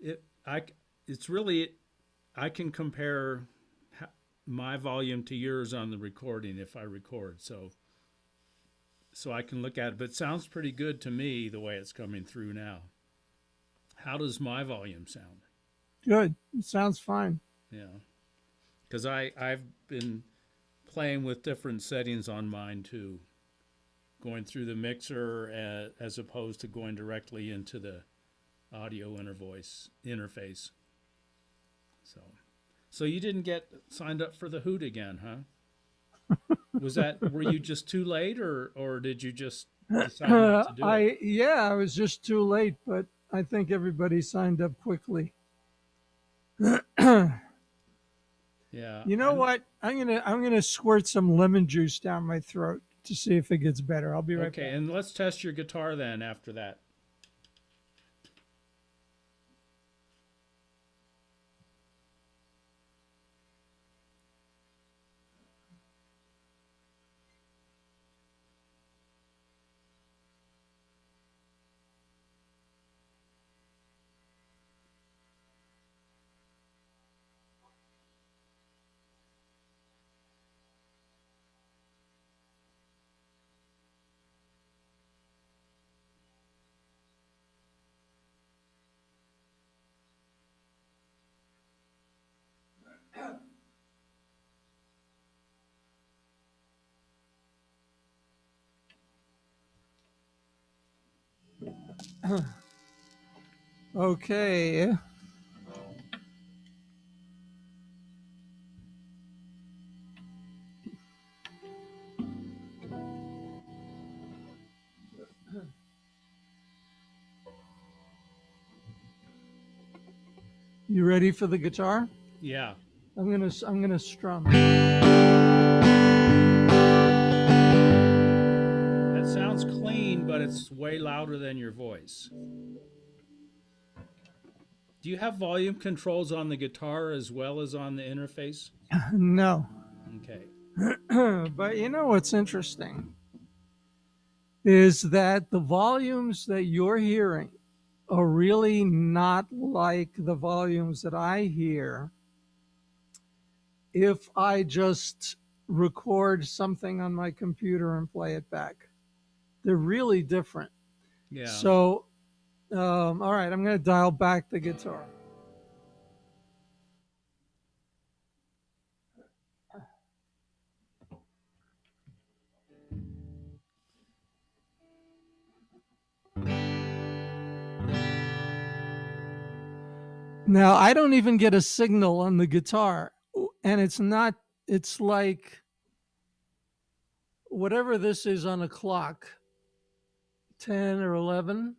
it I it's really I can compare my volume to yours on the recording if I record. So I can look at it, but it sounds pretty good to me the way it's coming through now. How does my volume sound? Good. It sounds fine. Yeah, because I've been playing with different settings on mine too, going through the mixer as opposed to going directly into the audio intervoice interface. So, so you didn't get signed up for the Hoot again, huh? Was that were you just too late, or did you just decide not to do it? I was just too late, but I think everybody signed up quickly. Yeah, You know I'm what? I'm gonna squirt some lemon juice down my throat to see if it gets better. I'll be right okay. back. And let's test your guitar then after that. Okay. You ready for the guitar? Yeah, I'm gonna strum. that sounds clean, but it's way louder than your voice. Do you have volume controls on the guitar as well as on the interface? No. Okay. But you know what's interesting is that the volumes that you're hearing are really not like the volumes that I hear if I just record something on my computer and play it back. They're really different. Yeah. So, all right, I'm going to dial back the guitar. Now, I don't even get a signal on the guitar. And it's not, it's like whatever this is on a clock, 10 or 11.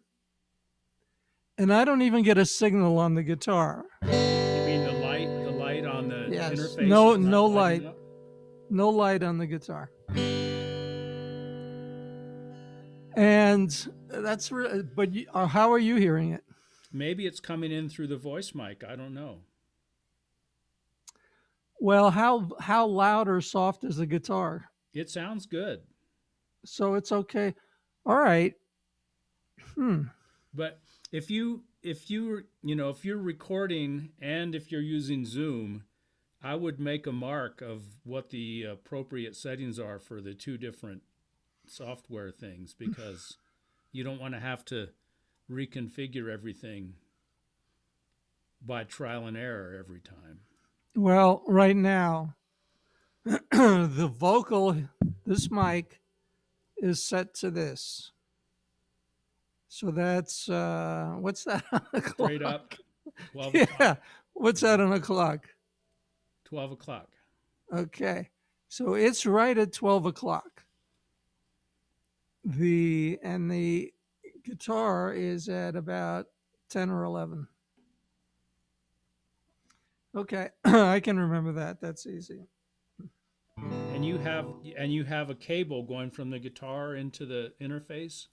And I don't even get a signal on the guitar. You mean the light on the Yes. interface No, is not no lighting light. up? No light on the guitar. And that's, but how are you hearing it? Maybe it's coming in through the voice mic. I don't know. Well, how loud or soft is the guitar? It sounds good. So it's okay. All right. Hmm. But if you're recording and if you're using Zoom, I would make a mark of what the appropriate settings are for the two different software things because you don't want to have to reconfigure everything by trial and error every time. Well, right now, the vocal, this mic is set to this. So that's what's that on the Straight up, clock? 12 Yeah, o'clock. what's that Mhm. on the clock? 12 o'clock. Okay, so it's right at 12 o'clock. The guitar is at about 10 or 11. Okay, I can remember that. That's easy. And you have a cable going from the guitar into the interface.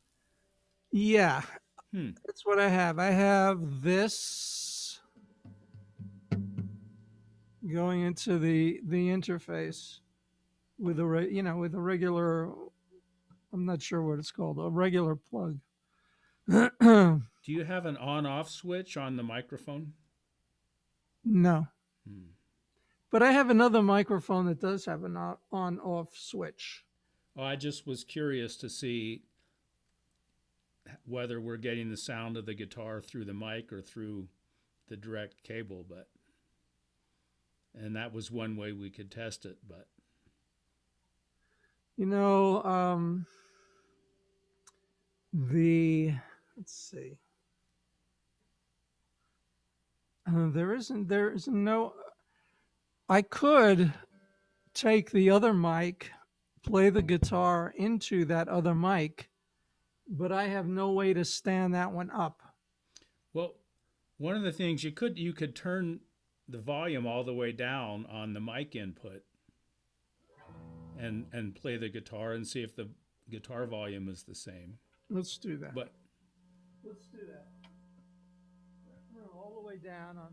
Yeah, Hmm. that's what I have. I have this going into the interface with with a regular. I'm not sure what it's called. A regular plug. Do you have an on-off switch on the microphone? No. Hmm. But I have another microphone that does have an on off switch. Oh, I just was curious to see whether we're getting the sound of the guitar through the mic or through the direct cable, but and that was one way we could test it, but You know, the let's see. There isn't no. I could take the other mic, play the guitar into that other mic, but I have no way to stand that one up. well, one of the things you could turn the volume all the way down on the mic input and play the guitar and see if the guitar volume is the same. Let's do that. But Let's do that. All the way down on.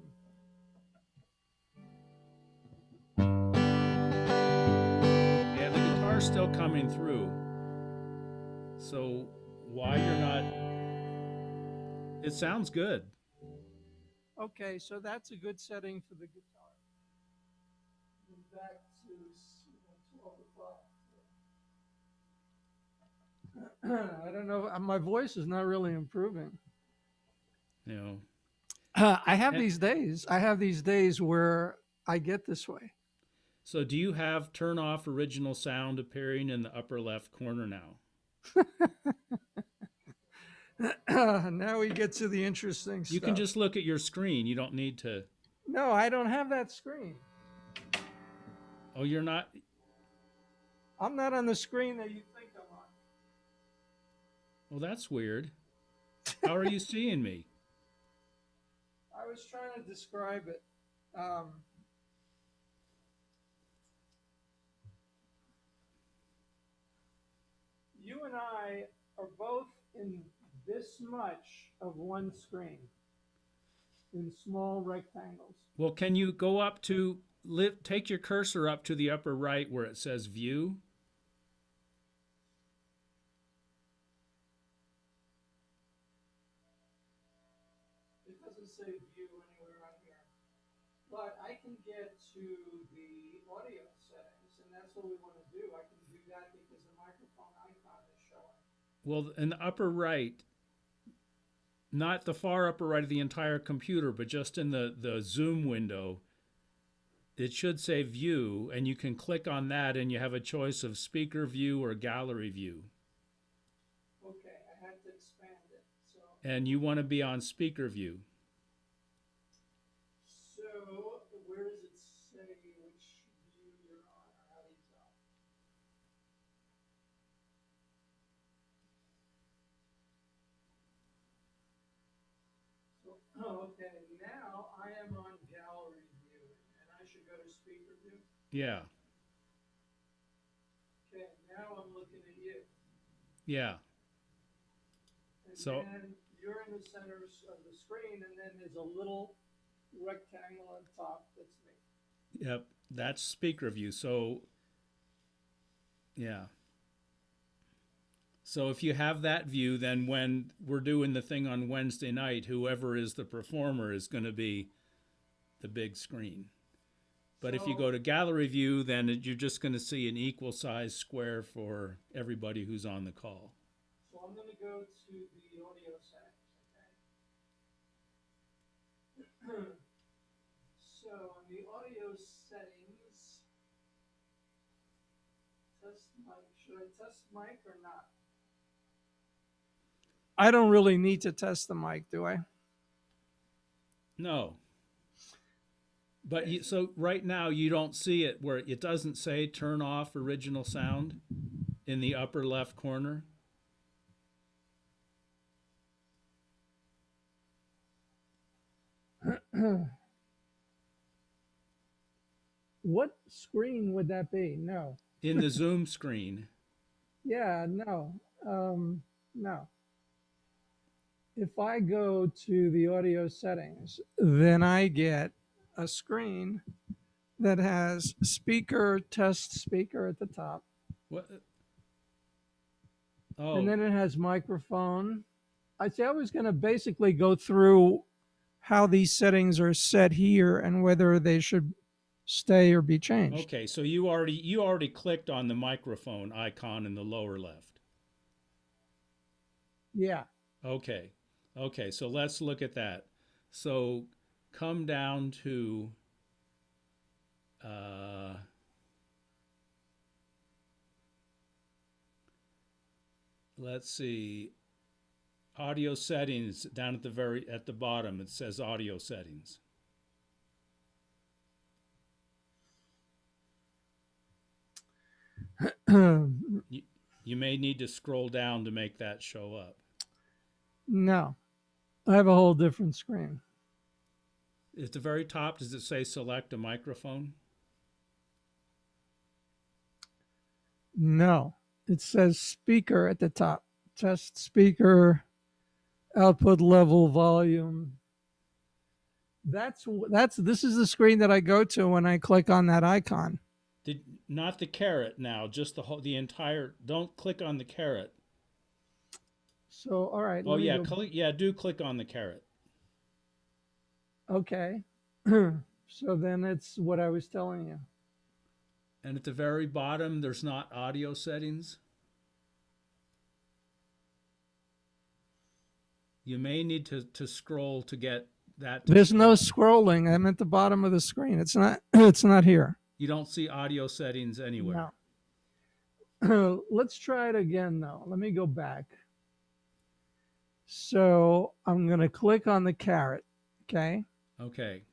yeah, the guitar's still coming through. So why you're not it sounds good. Okay, so that's a good setting for the guitar. Back to 12 o'clock. I don't know. My voice is not really improving. You know. I have And these days. I have these days where I get this way. so do you have turn off original sound appearing in the upper left corner now? Now we get to the interesting You can stuff. just look at your screen. You don't need to. No, I don't have that screen. Oh, you're not. I'm not on the screen that you think I'm on. Well, that's weird. How are you seeing me? I was trying to describe it. You and I are both in this much of one screen in small rectangles. Well, can you go up to take your cursor up to the upper right where it says view? It doesn't say view anywhere on here. But I can get to the audio settings, and that's what we want to do. I can do that because the microphone icon is showing. Well, in the upper right, not the far upper right of the entire computer, but just in the Zoom window, it should say view, and you can click on that and you have a choice of speaker view or gallery view. Okay, I had to expand it. So, And you want to be on speaker view. so where does it say which view you're on, or how do you tell? So, oh, okay, now I am on gallery view, and I should go to speaker view. Yeah, Okay, now I'm looking at you. yeah. And So, then you're in the center of the screen, and then there's a little rectangle on top that's me. yep, that's speaker view. So, yeah. So if you have that view, then when we're doing the thing on Wednesday night, whoever is the performer is going to be the big screen. But if you go to gallery view, then you're just going to see an equal size square for everybody who's on the call. So I'm going to go to the audio settings, okay? So on the audio settings, test mic. Should I test mic or not? I don't really need to test the mic, do I? No. But so right now you don't see it where it doesn't say turn off original sound in the upper left corner. What screen would that be? No. In the Zoom screen. Yeah, no. No. If I go to the audio settings, then I get a screen that has speaker, test speaker at the top. What? And Oh, then it has microphone, I say I was going to basically go through how these settings are set here and whether they should stay or be changed. Okay, so you already clicked on the microphone icon in the lower left. Yeah. Okay. Okay, so let's look at that. So come down to uh, let's see, audio settings down at the bottom. It says audio settings. You, you may need to scroll down to make that show up. No, I have a whole different screen. At the very top, does it say select a microphone? No, it says speaker at the top. Test speaker, output level, volume. This is the screen that I go to when I click on that icon. Not the caret now, just the entire. Don't click on the caret. So, all right, Oh let me yeah, go. do click on the caret. Okay. So then it's what I was telling you. And at the very bottom, there's not audio settings. You may need to scroll to get that to There's show no up. scrolling. I'm at the bottom of the screen. It's not. It's not here. You don't see audio settings anywhere. No. Let's try it again, though. Let me go back. So I'm going to click on the caret. Okay. Okay.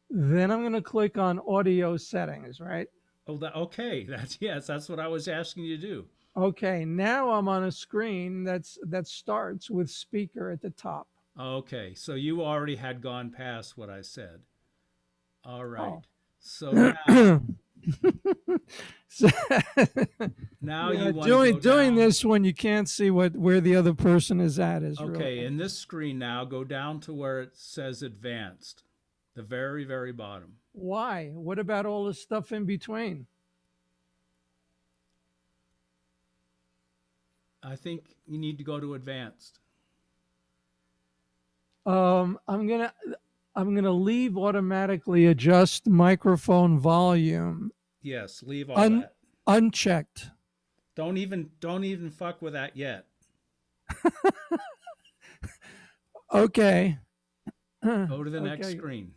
Then I'm going to click on audio settings, right? Oh, okay. That's what I was asking you to do. Okay. Now I'm on a screen that starts with speaker at the top. Okay, so you already had gone past what I said. All right. Oh. So now, So, now yeah, you want to go doing down. this when you can't see where the other person is at is Okay, really in this screen now, go down to where it says advanced, the very, very bottom. why? What about all the stuff in between? I think you need to go to advanced. Um, I'm gonna I'm gonna leave automatically adjust microphone volume Yes, leave all un, that. unchecked. Don't even fuck with that yet. Okay. Go to the next Okay. screen.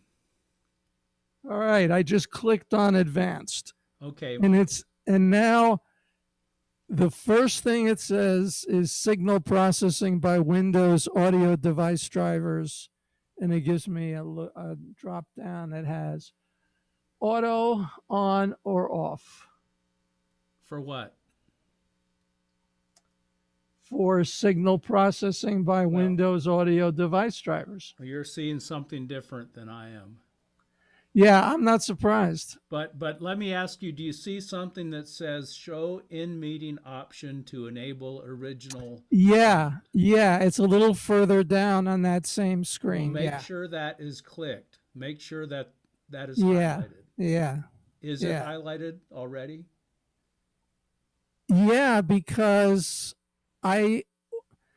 All right. I just clicked on advanced, Okay, and now the first thing it says is signal processing by Windows audio device drivers, and it gives me a drop down that has auto on or off for what? for signal processing by Well, Windows audio device drivers. you're seeing something different than I am. Yeah, I'm not surprised. But let me ask you, do you see something that says show in meeting option to enable original Yeah, sound? yeah, it's a little further down on that same Well, screen. make Yeah, sure that is clicked. Make sure that that is yeah, highlighted. yeah, Is it yeah, highlighted already? yeah, because I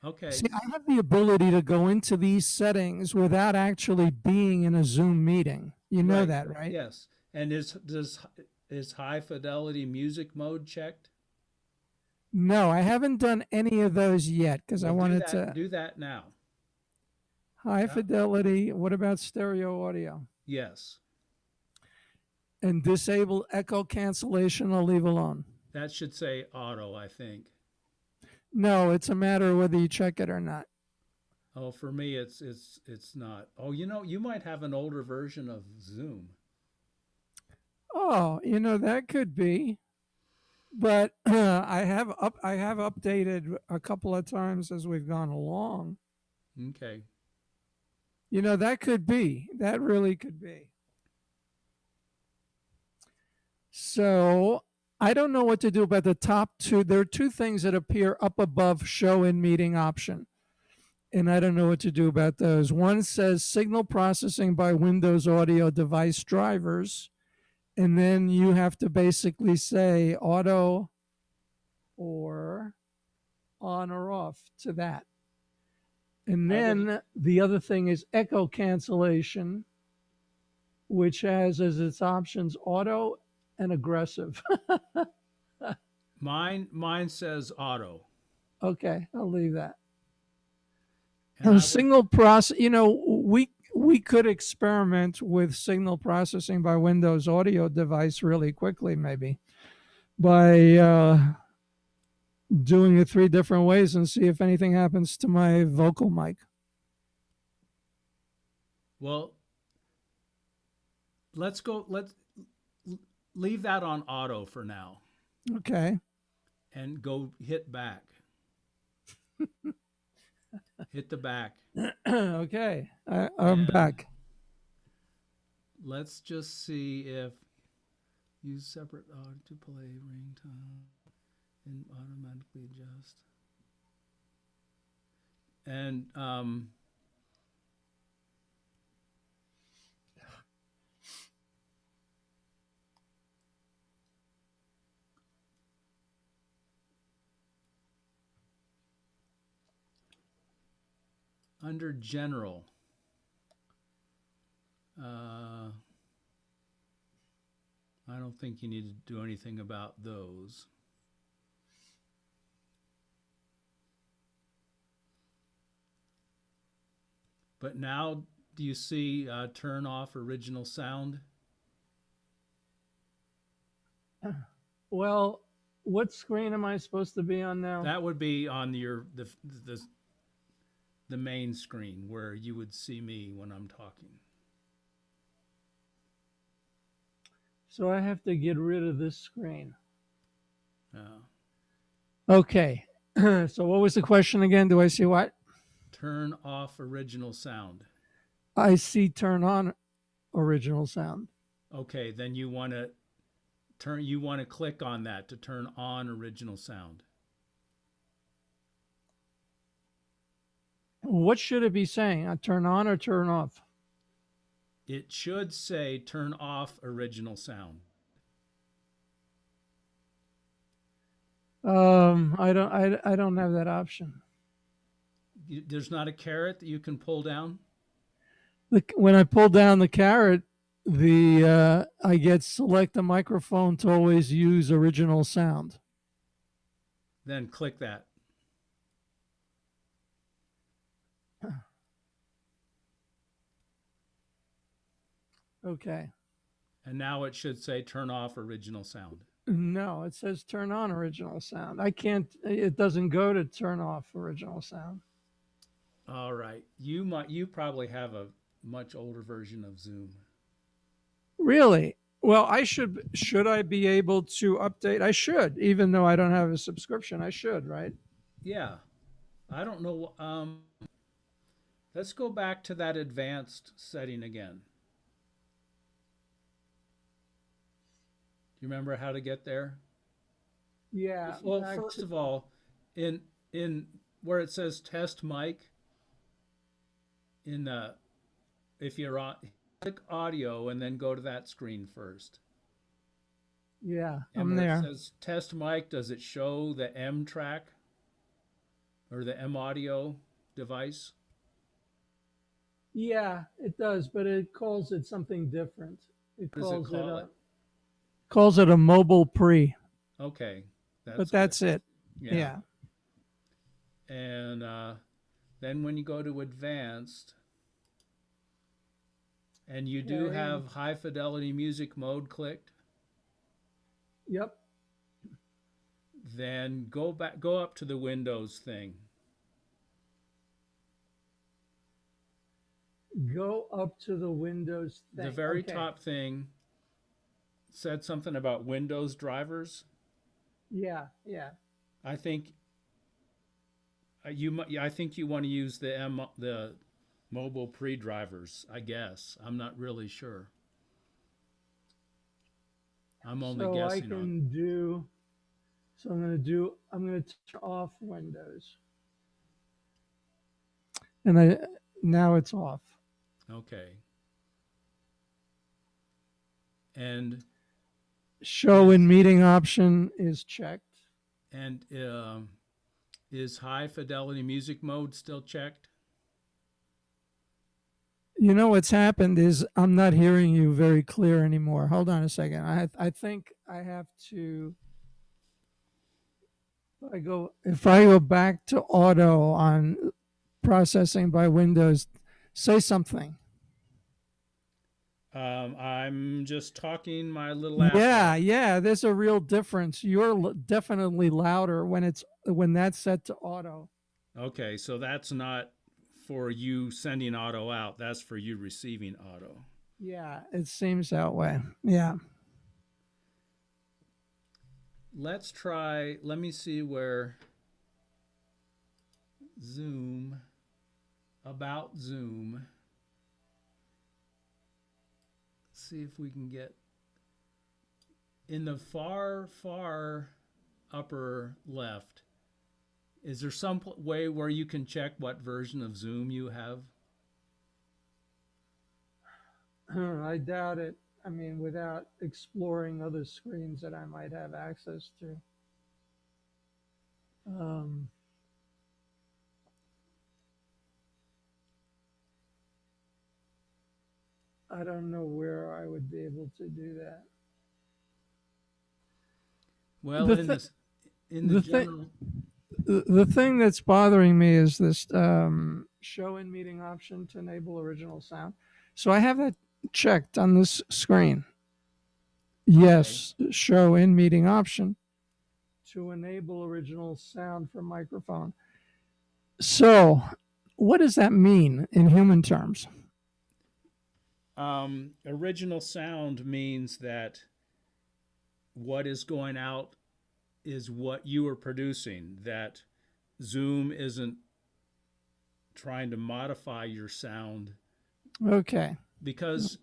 Okay. see, I have the ability to go into these settings without actually being in a Zoom meeting. You know Right. that, right? Yes. And is high fidelity music mode checked? No, I haven't done any of those yet because I Well, do wanted that. to Do that now. high Yeah. fidelity. What about stereo audio? Yes. And disable echo cancellation, I'll leave alone. That should say auto, I think. No, it's a matter of whether you check it or not. Oh, for me, it's not. Oh, you might have an older version of Zoom. Oh, that could be. But I have updated a couple of times as we've gone along. Okay. That could be. That really could be. So I don't know what to do about the top two. There are two things that appear up above show in meeting option. And I don't know what to do about those. One says signal processing by Windows audio device drivers. And then you have to basically say auto or on or off to that. And I would, then the other thing is echo cancellation, which has as its options auto and aggressive. mine says auto, Okay, I'll leave that. and I would, Signal process, we could experiment with signal processing by Windows audio device really quickly, maybe by doing it three different ways and see if anything happens to my vocal mic. well, let's leave that on auto for now Okay. and go hit back. Hit the back. Okay. I'm And back. let's just see if use separate audio to play ringtone and automatically adjust. And under general, I don't think you need to do anything about those. But now, do you see turn off original sound? Well, what screen am I supposed to be on now? That would be on the main screen where you would see me when I'm talking. So I have to get rid of this screen. Uh, Okay. So what was the question again? Do I see what? turn off original sound. I see turn on original sound. Okay, then you want to click on that to turn on original sound. What should it be saying? Turn on or turn off? It should say turn off original sound. I don't have that option. There's not a caret that you can pull down? When I pull down the caret, the I get select the microphone to always use original sound. Then click that. Okay. And now it should say turn off original sound. No, it says turn on original sound. I can't. It doesn't go to turn off original sound. All right. You probably have a much older version of Zoom. Really? Well, should I be able to update? I should, even though I don't have a subscription. I should, right? Yeah. I don't know. Let's go back to that advanced setting again. Do you remember how to get there? Yeah. Well, first of all, in where it says test mic, in if you're on, click audio and then go to that screen first. Yeah, And I'm where there. it says test mic, does it show the M track or the M audio device? Yeah, it does, but it calls it something different. It What does it calls it call a it? mobile pre, Okay, but that's good. that's it. Yeah. Yeah. And then when you go to advanced, and you do Okay. have high fidelity music mode clicked, Yep. then go up to the Windows thing. Go up to the Windows thing. The very Okay. top thing said something about Windows drivers. Yeah. Yeah. I think I think you want to use the mobile pre-drivers. I guess I'm not really sure. I'm only So I guessing on. can do. So I'm going to turn off Windows, and now it's off. Okay. And Show in meeting option is checked. and Is high fidelity music mode still checked? You know what's happened is I'm not hearing you very clear anymore. Hold on a second. I think I have to. If I go back to auto on processing by Windows, say something. I'm just talking my little ass Yeah, off. yeah. There's a real difference. You're definitely louder when that's set to auto. Okay, so that's not for you sending auto out. That's for you receiving auto. Yeah, it seems that way. Yeah. Let's try, let me see where Zoom, about Zoom. See if we can get in the far upper left. Is there some way where you can check what version of Zoom you have? I doubt it. I mean, without exploring other screens that I might have access to. Um, I don't know where I would be able to do that. Well, The in th- this in the the thing general, the thing that's bothering me is this show in meeting option to enable original sound. So I have that checked on this screen. okay. Yes, show in meeting option to enable original sound from microphone. So, what does that mean in human terms? Original sound means that what is going out is what you are producing. That Zoom isn't trying to modify your sound Okay. because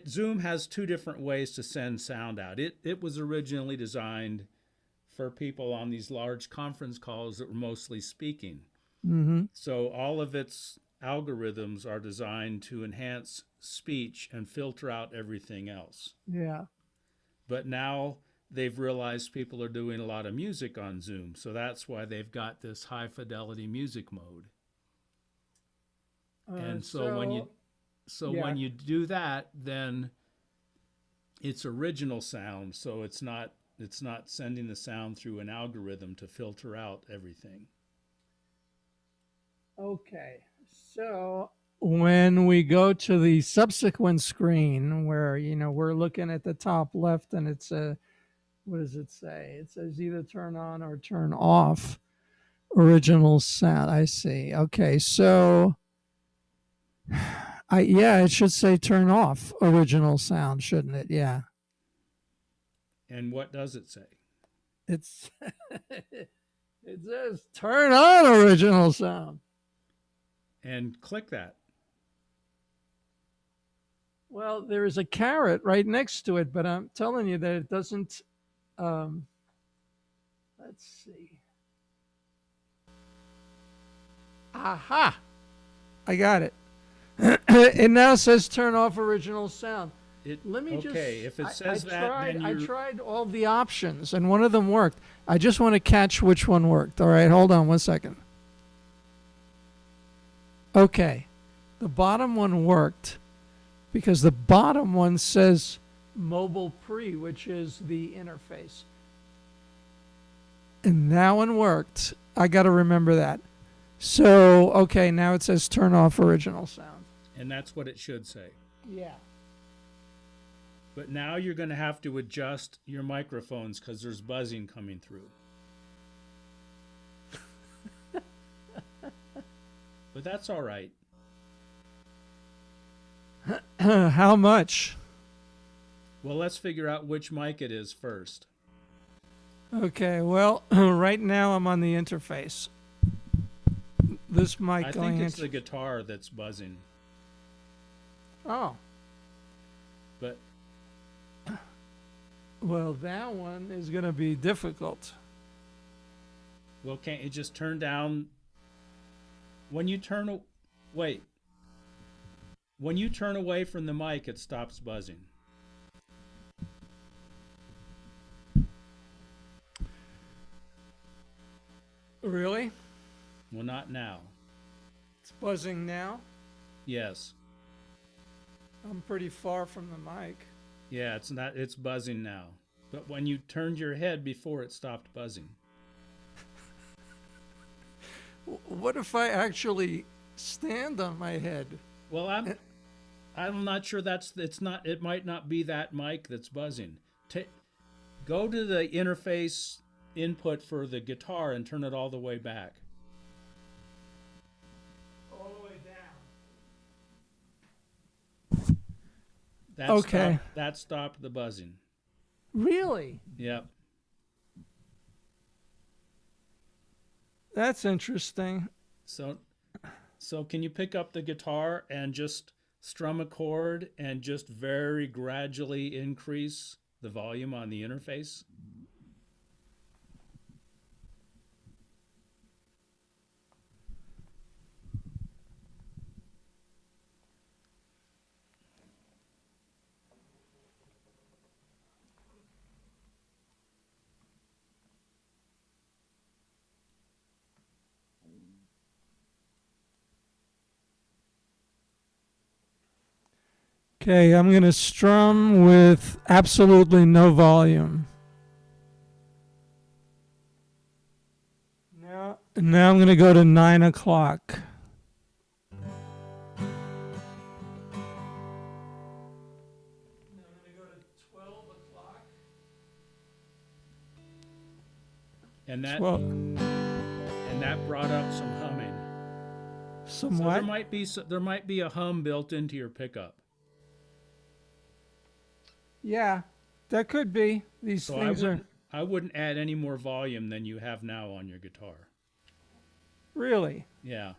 Zoom has two different ways to send sound out. It was originally designed for people on these large conference calls that were mostly speaking. Mm-hmm. So all of its algorithms are designed to enhance speech and filter out everything else. Yeah. But now they've realized people are doing a lot of music on Zoom, so that's why they've got this high fidelity music mode. Uh, And so, when yeah. you do that, then it's original sound, so it's not sending the sound through an algorithm to filter out everything. Okay. So, when we go to the subsequent screen where, we're looking at the top left and it's what does it say? It says either turn on or turn off original sound. I see. Okay. So, yeah, it should say turn off original sound, shouldn't it? Yeah. And what does it say? It's it says turn on original sound. And click that. Well, there is a carrot right next to it, but I'm telling you that it doesn't. Um, let's see. Aha! I got it. It now says turn off original sound. It Let me okay. just. If it I says that, tried. then I you tried all the options, and one of them worked. I just want to catch which one worked. All right, hold on 1 second. Okay, the bottom one worked because the bottom one says mobile pre, which is the interface. And that one worked. I got to remember that. So, okay, now it says turn off original sound. and that's what it should say. Yeah. But now you're going to have to adjust your microphones because there's buzzing coming through. But that's all right. How much? Well, let's figure out which mic it is first. Okay, well, right now I'm on the interface. This mic I going think it's into. the guitar that's buzzing. Oh, But well, that one is going to be difficult. well, can't you just turn down when you turn wait. When you turn away from the mic, it stops buzzing. Really? Well, not now. It's buzzing now. Yes. I'm pretty far from the mic. Yeah, it's not. It's buzzing now. But when you turned your head before, it stopped buzzing. What if I actually stand on my head? Well, I'm not sure that's it's not. It might not be that mic that's buzzing. Go to the interface input for the guitar and turn it all the way back. All the way down. That Okay. That stopped the buzzing. Really? Yep. That's interesting. So can you pick up the guitar and just strum a chord and just very gradually increase the volume on the interface? Okay, I'm going to strum with absolutely no volume. Now I'm going to go to 9 o'clock. And that 12. and that brought up some humming. So Somewhat. there might be a hum built into your pickup. Yeah, that could be. These So things are I wouldn't add any more volume than you have now on your guitar. really. Yeah.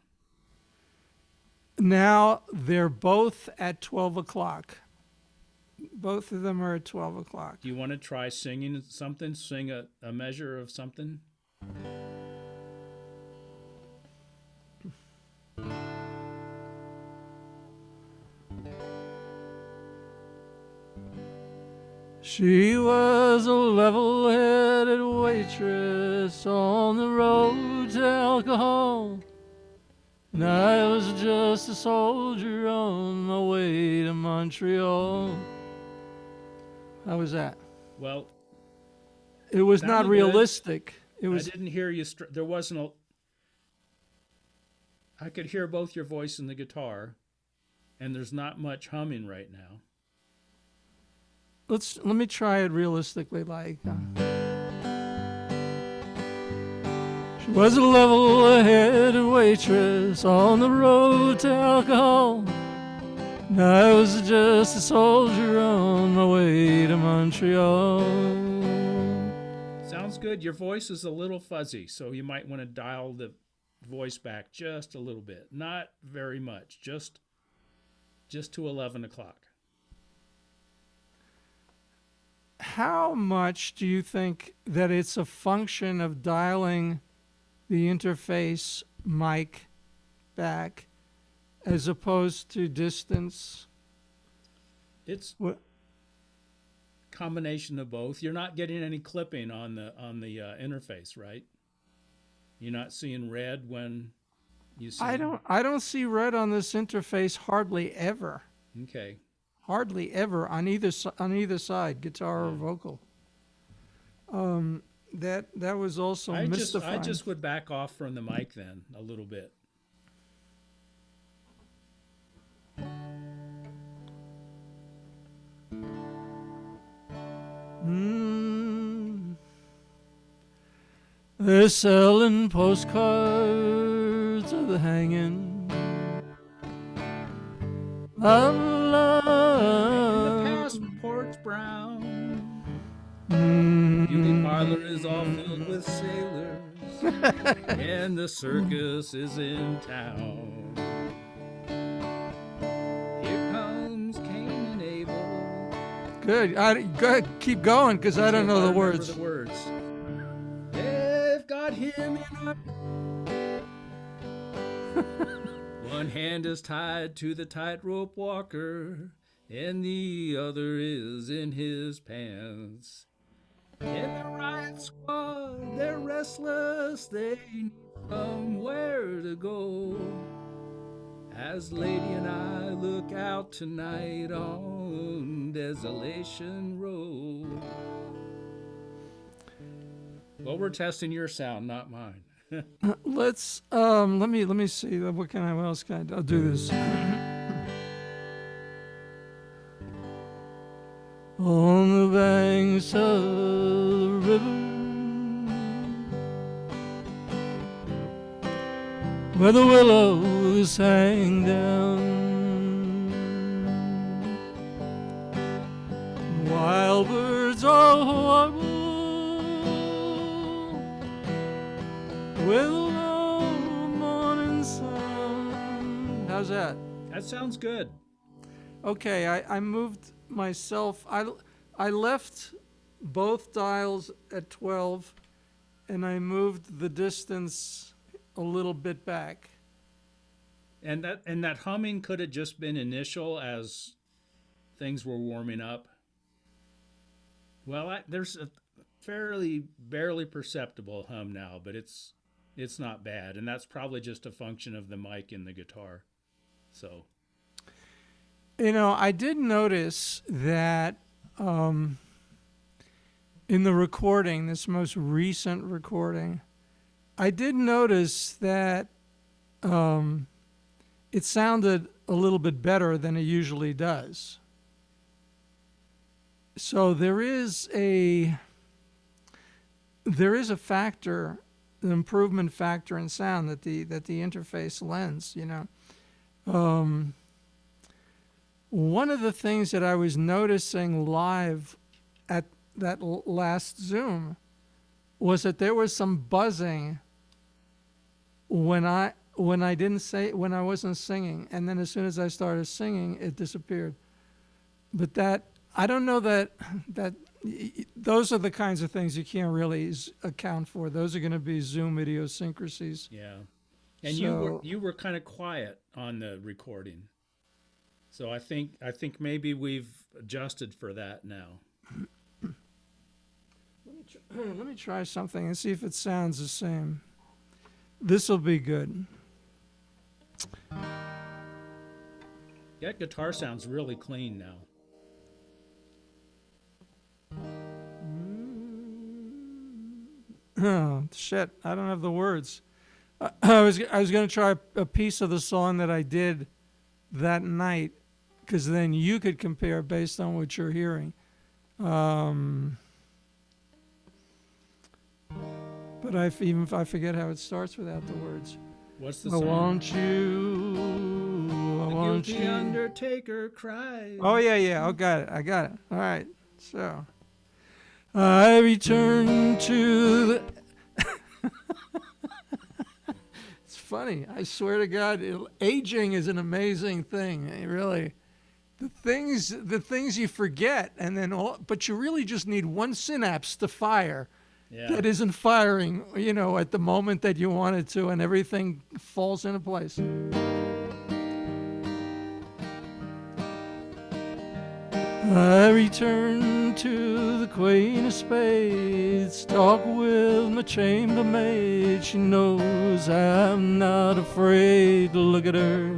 Now they're both at 12 o'clock. Both of them are at 12 o'clock. Do you want to try singing something? Sing a measure of something? She was a level-headed waitress on the road to alcohol, and I was just a soldier on my way to Montreal. How was that? Well, It was not sounded good. realistic. It I was. didn't hear you. There wasn't a. I could hear both your voice and the guitar, and there's not much humming right now. Let me try it realistically. She was a level-headed waitress on the road to alcohol. And I was just a soldier on my way to Montreal. Sounds good. Your voice is a little fuzzy, so you might want to dial the voice back just a little bit. Not very much. Just to 11 o'clock. How much do you think that it's a function of dialing the interface mic back as opposed to distance? It's What? combination of both. You're not getting any clipping on the interface, right? You're not seeing red when you sing. I don't see red on this interface hardly ever. Okay. Hardly ever on either side, guitar or vocal. That was also mystifying. I just would back off from the mic then a little bit. They're selling postcards of the hanging. The passport's brown. Beauty parlor is all filled with sailors, and the circus is in town. Here comes Cain and Abel. Good. Go ahead, keep going, because I don't know the words. The words. They've got him in a... One hand is tied to the tightrope walker, and the other is in his pants. In the riot squad, they're restless, they need somewhere to go. As Lady and I look out tonight on Desolation Road. Well, we're testing your sound, not mine. Let's let me see. What else can I do? I'll do this. On the banks of the river, where the willows hang down, wild birds are warble with a low morning sun. How's that? That sounds good. Okay, I moved myself. I left both dials at 12, and I moved the distance a little bit back. And that humming could have just been initial as things were warming up. Well, there's a fairly barely perceptible hum now, but it's not bad, and that's probably just a function of the mic in the guitar. So, I did notice that in the recording, this most recent recording, I did notice that it sounded a little bit better than it usually does. So there is a factor, an improvement factor in sound that the interface lends. One of the things that I was noticing live at that last Zoom was that there was some buzzing when I wasn't singing, and then as soon as I started singing, it disappeared. But I don't know that those are the kinds of things you can't really account for. Those are going to be Zoom idiosyncrasies. yeah. And So, you were kind of quiet on the recording. So I think maybe we've adjusted for that now. let me try something and see if it sounds the same. This will be good. That guitar sounds really clean now. Oh, shit. I don't have the words. I was going to try a piece of the song that I did that night, because then you could compare based on what you're hearing. But I forget how it starts without the words. What's the I song? want you. I The want guilty you. undertaker cries. Oh, yeah. Oh, got it. I got it. All right. So, I return to the... It's funny. I swear to God, aging is an amazing thing. Really. The things you forget, and then but you really just need one synapse to fire. Yeah. That isn't firing, at the moment that you want it to, and everything falls into place. I return to the Queen of Spades, talk with my chambermaid. She knows I'm not afraid to look at her,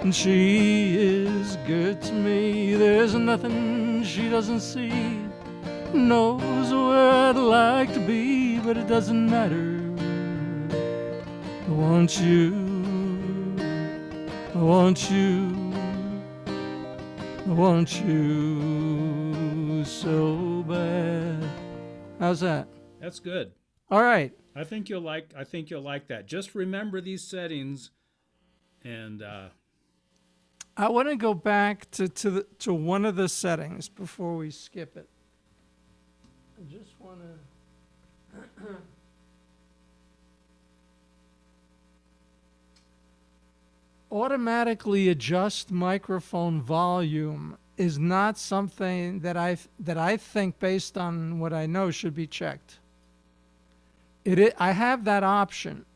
and she is good to me. There's nothing she doesn't see. Knows where I'd like to be, but it doesn't matter. I want you. I want you. I want you so bad. How's that? That's good. All right. I think you'll like that. Just remember these settings, and I want to go back to one of the settings before we skip it. I just want to automatically adjust microphone volume is not something that I think, based on what I know, should be checked. I have that option,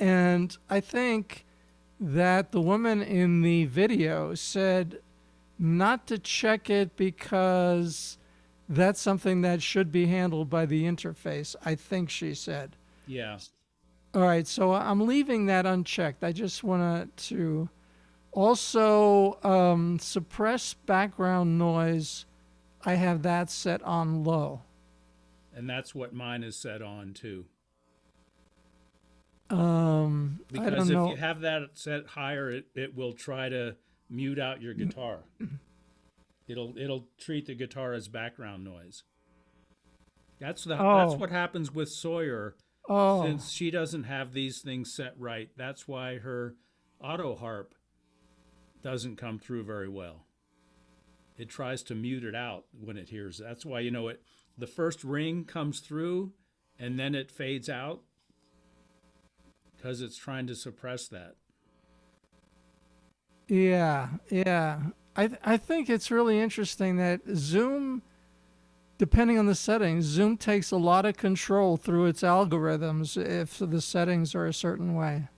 and I think that the woman in the video said not to check it because that's something that should be handled by the interface, I think she said. yeah. All right, so I'm leaving that unchecked. I just want to also suppress background noise. I have that set on low. And that's what mine is set on too. I Because don't if know. you have that set higher, it will try to mute out your guitar. It'll treat the guitar as background noise. That's Oh, what happens with Sawyer, oh, since she doesn't have these things set right. That's why her auto harp doesn't come through very well. It tries to mute it out when it hears. That's why the first ring comes through and then it fades out because it's trying to suppress that. yeah, yeah. I think it's really interesting that Zoom, depending on the settings, Zoom takes a lot of control through its algorithms if the settings are a certain way.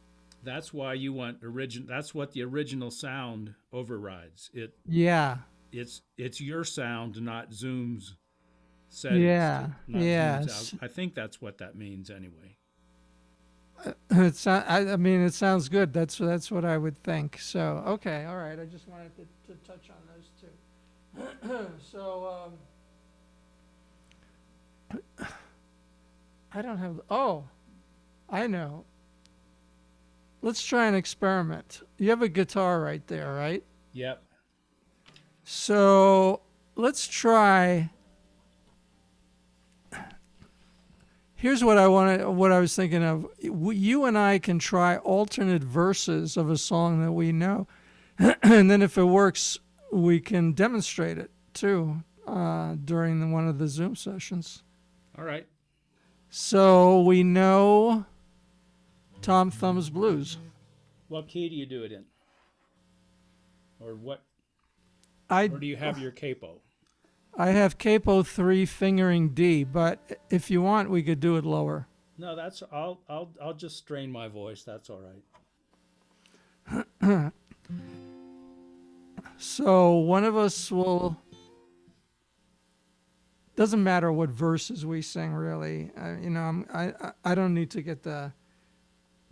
That's why you want original. That's what the original sound overrides. Yeah, It's your sound, not Zoom's settings, yeah, not Zoom's yes. I think that's what that means anyway. I mean, it sounds good. That's what I would think. So, okay, all right. I just wanted to touch on those two. So, I don't have. Oh, I know. Let's try an experiment. You have a guitar right there, right? Yep. So let's try. Here's what what I was thinking of. You and I can try alternate verses of a song that we know, and then if it works, we can demonstrate it too during one of the Zoom sessions. All right. So we know Tom Thumb's Blues. What key do you do it in? Or what? I Or do you have your capo? I have capo 3 fingering D, but if you want, we could do it lower. No, that's I'll just strain my voice. That's all right. So one of us will. Doesn't matter what verses we sing, really. I don't need to get the.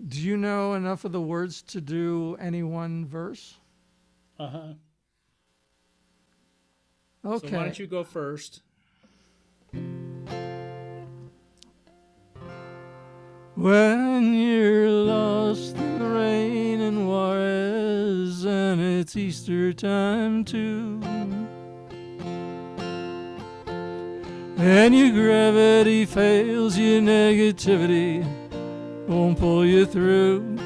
Do you know enough of the words to do any one verse? Uh-huh. Okay. So why don't you go first? When you're lost in the rain in Juarez and it's Easter time too, and your gravity fails, your negativity won't pull you through.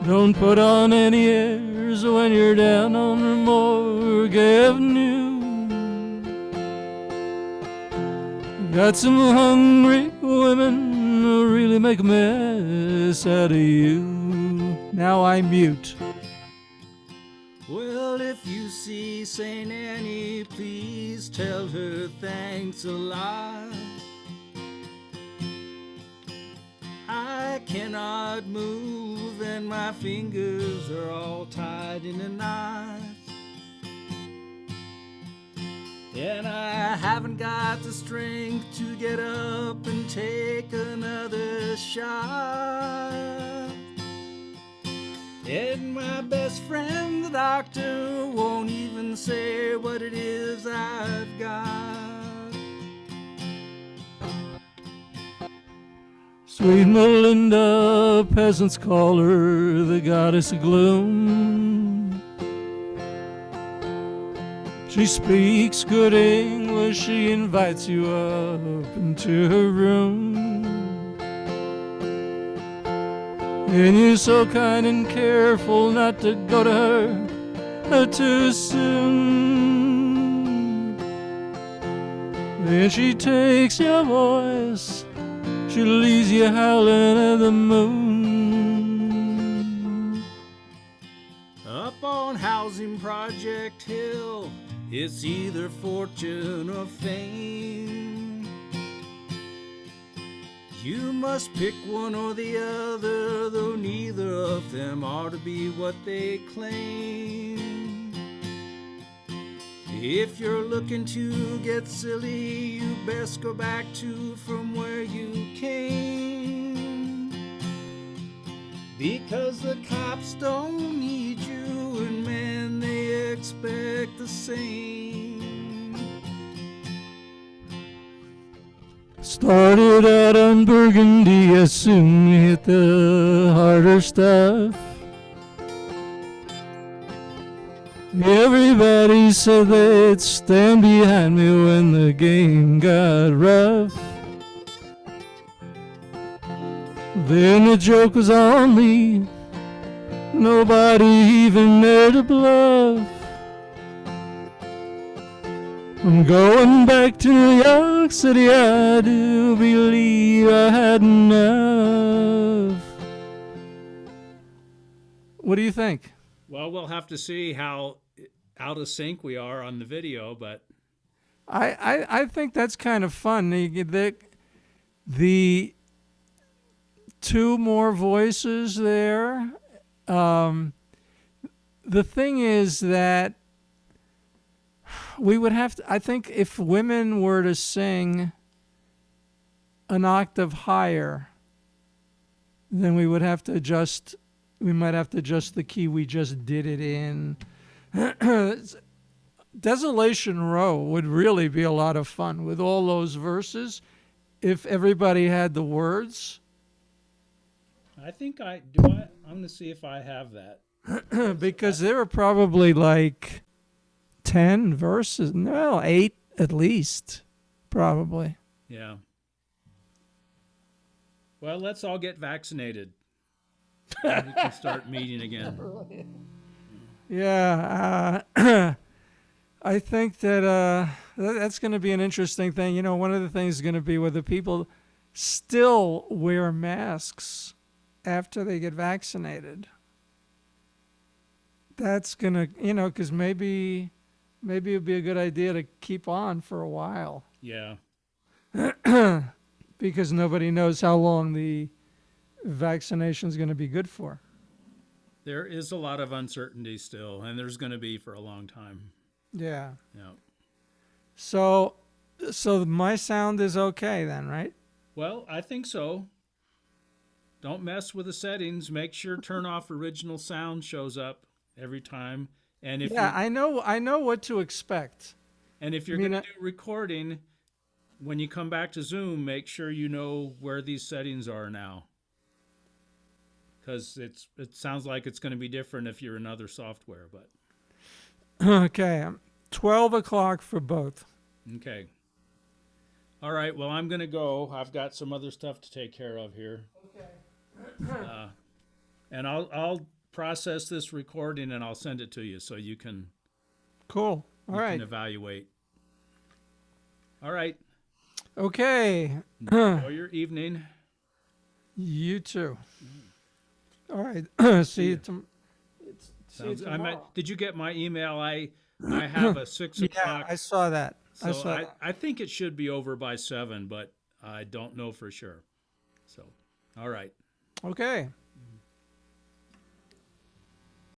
Don't put on any airs when you're down on Remorque Avenue. Got some hungry women who really make a mess out of you. Now I mute. Well, if you see St. Annie, please tell her thanks a lot. I cannot move and my fingers are all tied in a knot. And I haven't got the strength to get up and take another shot. And my best friend, the doctor, won't even say what it is I've got. Sweet Melinda, peasants call her the goddess of gloom. She speaks good English, she invites you up into her room. And you're so kind and careful not to go to her too soon. Then she takes your voice, she leaves you howling at the moon. Up on Housing Project Hill, it's either fortune or fame. You must pick one or the other, though neither of them are to be what they claim. If you're looking to get silly, you best go back to from where you came. Because the cops don't need you, and man, they expect the same. Started out on Burgundy, I soon hit the harder stuff. Everybody said they'd stand behind me when the game got rough. Then the joke was on me, nobody even there to bluff. I'm going back to New York City, I do believe I had enough. What do you think? Well, we'll have to see how out of sync we are on the video, but I think that's kind of fun. The two more voices there. The thing is that we would have to, I think if women were to sing an octave higher, then we would have to adjust, we might have to adjust the key we just did it in. Desolation Row would really be a lot of fun with all those verses if everybody had the words. I think I do. I'm going to see if I have that. Because there were probably like 10 verses. No, 8 at least, probably. Yeah. Well, let's all get vaccinated. And we can start meeting again. Yeah, I think that that's going to be an interesting thing. You know, one of the things is going to be whether people still wear masks after they get vaccinated. That's going to, you know, because maybe it would be a good idea to keep on for a while. Yeah. Because nobody knows how long the vaccination is going to be good for. There is a lot of uncertainty still, and there's going to be for a long time. Yeah. Yeah. So my sound is okay then, right? Well, I think so. Don't mess with the settings. Make sure turn off original sound shows up every time. And if I know what to expect. And if you're going to do recording, when you come back to Zoom, make sure you know where these settings are now. Because it sounds like it's going to be different if you're in other software. But okay, 12 o'clock for both. Okay. All right, well, I'm going to go. I've got some other stuff to take care of here. Okay. And I'll process this recording and I'll send it to you so you can Cool. All right. can evaluate. All right. Okay. Enjoy your evening. You too. All right. See you tomorrow. Did you get my email? I have a 6 o'clock. Yeah, I saw that. So I think it should be over by 7, but I don't know for sure. So, all right. Okay.